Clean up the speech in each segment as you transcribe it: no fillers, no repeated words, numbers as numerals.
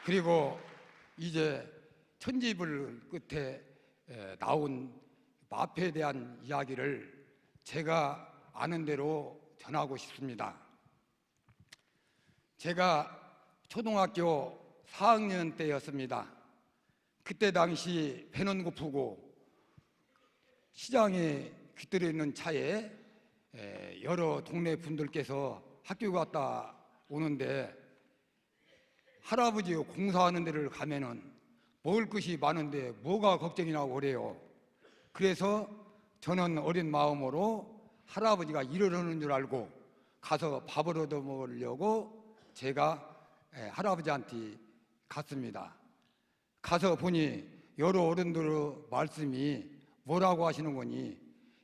그리고 이제 천지불 끝에 나온 마패에 대한 이야기를 제가 아는 대로 전하고 싶습니다. 제가 초등학교 4학년 때였습니다. 그때 당시 배는 고프고 시장에 깃들여 있는 차에 여러 동네 분들께서 학교 갔다 오는데 할아버지 공사하는 데를 가면은 먹을 것이 많은데 뭐가 걱정이나 오래요. 그래서 저는 어린 마음으로 할아버지가 이러려는 줄 알고 가서 밥을 얻어 먹으려고 제가 할아버지한테 갔습니다. 가서 보니 여러 어른들의 말씀이 뭐라고 하시는 거니,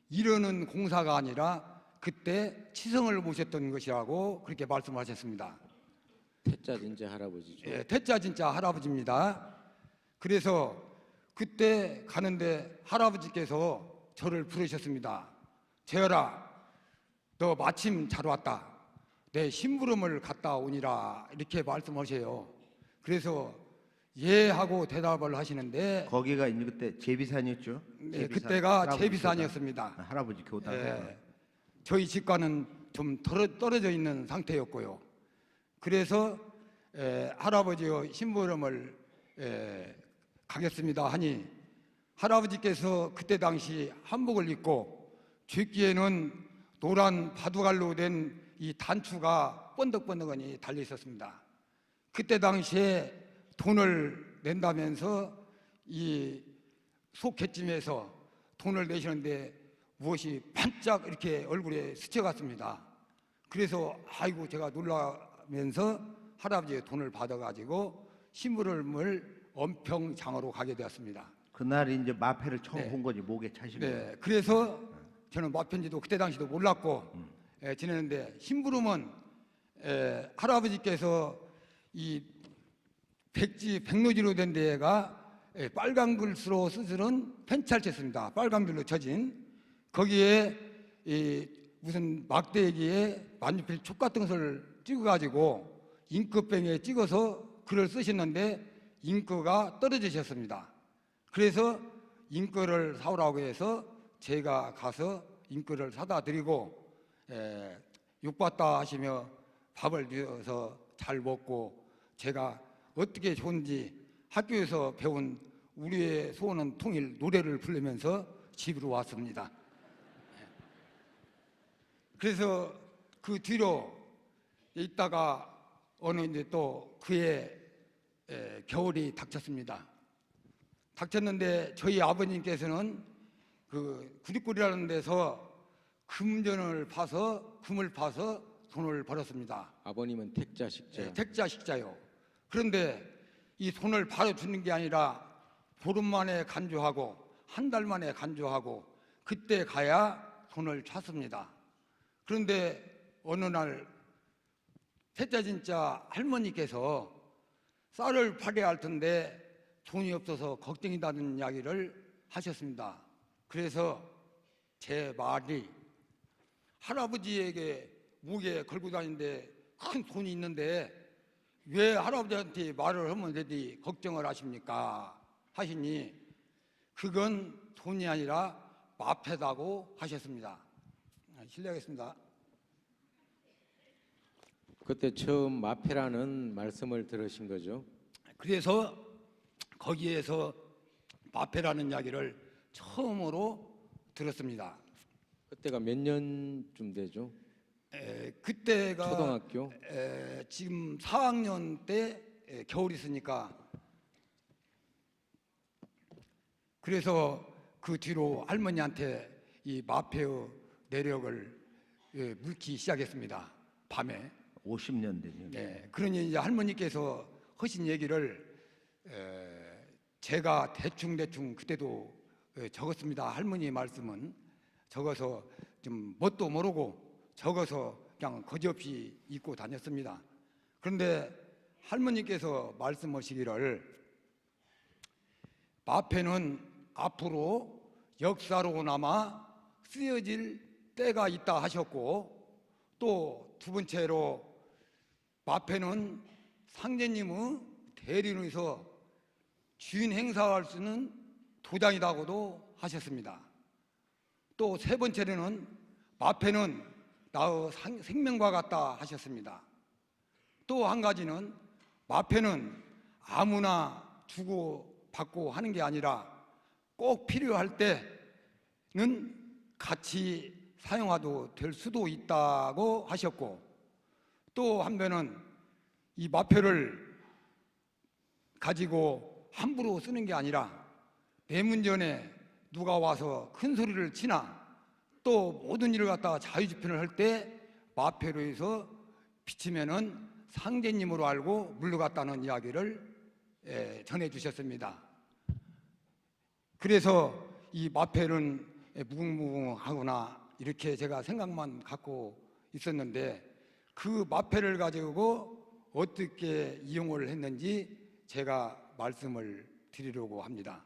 이러는 공사가 아니라 그때 치성을 모셨던 것이라고 그렇게 말씀하셨습니다. 태자 진짜 할아버지죠. 예, 태자 진짜 할아버지입니다. 그래서 그때 가는데 할아버지께서 저를 부르셨습니다. 재열아, 너 마침 잘 왔다. 내 심부름을 갔다 오니라, 이렇게 말씀하세요. 그래서 예 하고 대답을 하시는데, 거기가 이제 그때 제비산이었죠? 네, 그때가 제비산이었습니다. 할아버지 교당. 예, 저희 집과는 좀 떨어져 있는 상태였고요. 그래서 할아버지의 심부름을 가겠습니다 하니 할아버지께서 그때 당시 한복을 입고 쥐끼에는 노란 바둑알로 된 이 단추가 번덕번덕하니 달려 있었습니다. 그때 당시에 돈을 낸다면서 이 속갯짐에서 돈을 내시는데 무엇이 반짝 이렇게 얼굴에 스쳐갔습니다. 그래서 아이고 제가 놀라면서 할아버지의 돈을 받아가지고 심부름을 엄평장으로 가게 되었습니다. 그날 이제 마패를 처음 네. 본 거지, 목에 차시고. 네, 그래서 저는 마편지도 그때 당시도 몰랐고 지내는데, 심부름은 할아버지께서 이 백로지로 된 데가 빨간 글씨로 쓰는 펜찰체입니다. 빨간 줄로 쳐진 거기에 이 무슨 막대기에 만주필 촉 같은 것을 찍어가지고 잉크병에 찍어서 글을 쓰셨는데 잉크가 떨어지셨습니다. 그래서 잉크를 사오라고 해서 제가 가서 잉크를 사다 드리고 육받다 하시며 밥을 주어서 잘 먹고, 제가 어떻게 좋은지 학교에서 배운 우리의 소원은 통일 노래를 부르면서 집으로 왔습니다. 그래서 그 뒤로 있다가 어느 이제 또 그해 겨울이 닥쳤습니다. 닥쳤는데 저희 아버님께서는 그 구리골이라는 데서 금을 파서 돈을 벌었습니다. 아버님은 택자식자. 네, 택자식자요. 그런데 이 돈을 바로 주는 게 아니라 보름 만에 간주하고 한 달 만에 간주하고 그때 가야 돈을 찾습니다. 그런데 어느 날 태자 진짜 할머니께서 쌀을 팔아야 할 텐데 돈이 없어서 걱정이다는 이야기를 하셨습니다. 그래서 제 말이, 할아버지에게 목에 걸고 다니는데 큰 돈이 있는데 왜 할아버지한테 말을 하면 되지 걱정을 하십니까 하시니, 그건 돈이 아니라 마패다고 하셨습니다. 실례하겠습니다. 그때 처음 마패라는 말씀을 들으신 거죠? 그래서 거기에서 마패라는 이야기를 처음으로 들었습니다. 그때가 몇 년쯤 되죠? 그때가 초등학교? 지금 4학년 때 겨울 있으니까, 그래서 그 뒤로 할머니한테 이 마패의 내력을 묻기 시작했습니다. 밤에. 50년 되면. 네, 그러니 이제 할머니께서 하신 얘기를 제가 대충 그때도 적었습니다. 할머니의 말씀은 적어서 좀 뭣도 모르고 적어서 그냥 거지없이 입고 다녔습니다. 그런데 할머니께서 말씀하시기를 마패는 앞으로 역사로 남아 쓰여질 때가 있다 하셨고, 또 두 번째로 마패는 상제님의 대리인에서 주인 행사할 수 있는 도장이라고도 하셨습니다. 또 세 번째로는 마패는 나의 생명과 같다 하셨습니다. 또 한 가지는 마패는 아무나 주고 받고 하는 게 아니라 꼭 필요할 때는 같이 사용하도 될 수도 있다고 하셨고, 또 한편은 이 마패를 가지고 함부로 쓰는 게 아니라 대문전에 누가 와서 큰 소리를 치나 또 모든 일을 갖다가 자유집행을 할 때 마패로 해서 비치면은 상제님으로 알고 물러갔다는 이야기를 전해 주셨습니다. 그래서 이 마패는 무궁무궁하구나 이렇게 제가 생각만 갖고 있었는데, 그 마패를 가지고 어떻게 이용을 했는지 제가 말씀을 드리려고 합니다.